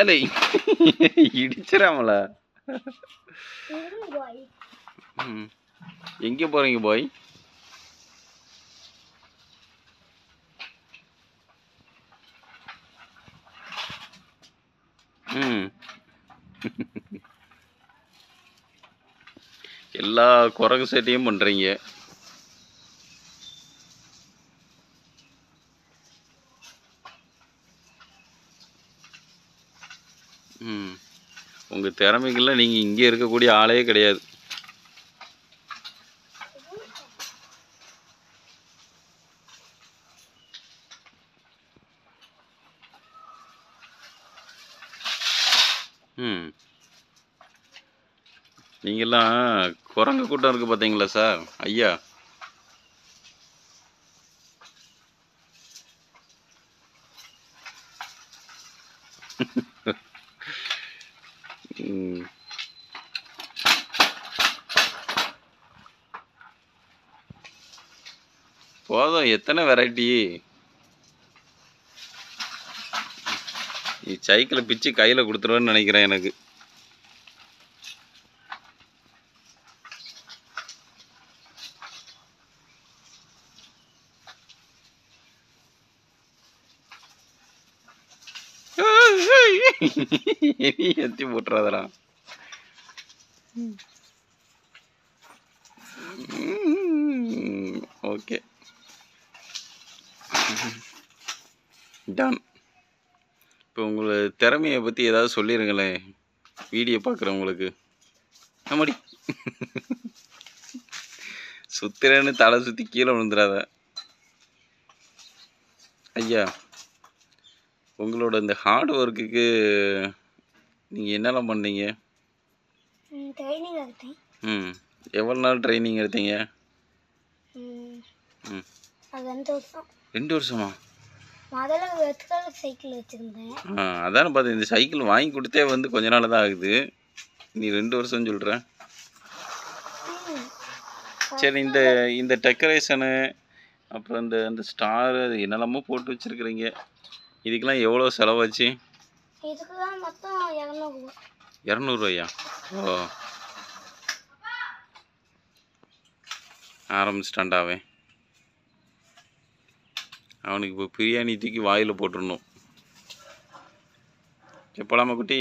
ஏலே இடிச்சிடாமல. எங்கே போகிறீங்க பாய்? எல்லா குரங்கு சேட்டையும் பண்ணுறீங்க. உங்கள் திறமைகள்லாம் நீங்கள் இங்கே இருக்கக்கூடிய ஆளே கிடையாது. நீங்கள்லாம் குரங்கு கூட்டம் இருக்குது பார்த்தீங்களா சார் ஐயா? போதும், எத்தனை வெரைட்டி? நீ சைக்கிளை பிச்சு கையில் கொடுத்துருவேன்னு நினைக்கிறேன் எனக்கு. எத்தி போட்டுறாதடா. Okay done. இப்போ உங்களை திறமையை பற்றி ஏதாவது சொல்லிடுங்களேன் வீடியோ பார்க்குறவங்களுக்கு. நம்மடி சுத்திரன்னு தலை சுற்றி கீழே விழுந்துடாத ஐயா. உங்களோட இந்த ஹார்ட் ஒர்க்குக்கு நீங்கள் என்னெல்லாம் பண்ணீங்க? ட்ரைனிங் எடுத்தேன். எவ்வளோ நாள் ட்ரைனிங் எடுத்தீங்க? 2 வருஷம். 2 வருஷமா? முதல்ல ரெட் கலர் சைக்கிள் வச்சுருந்தேன். அதானே பார்த்தேன். இந்த சைக்கிள் வாங்கி கொடுத்தே வந்து கொஞ்ச நாள் தான் ஆகுது, நீ 2 வருஷம் சொல்கிற. சரி, இந்த டெக்கரேஷனு அப்புறம் இந்த ஸ்டாரு அது என்னெல்லாமோ போட்டு வச்சுருக்குறீங்க, இதுக்கெல்லாம் எவ்வளோ செலவாச்சு? இதுக்கெல்லாம் மொத்தம் 200 ரூபா. 200 ரூபாயா? ஓ, ஆரம்பிச்சிட்டாண்டாவே. அவனுக்கு இப்போ பிரியாணி தூக்கி வாயில் போட்டுடணும். எப்போலாமா குட்டி?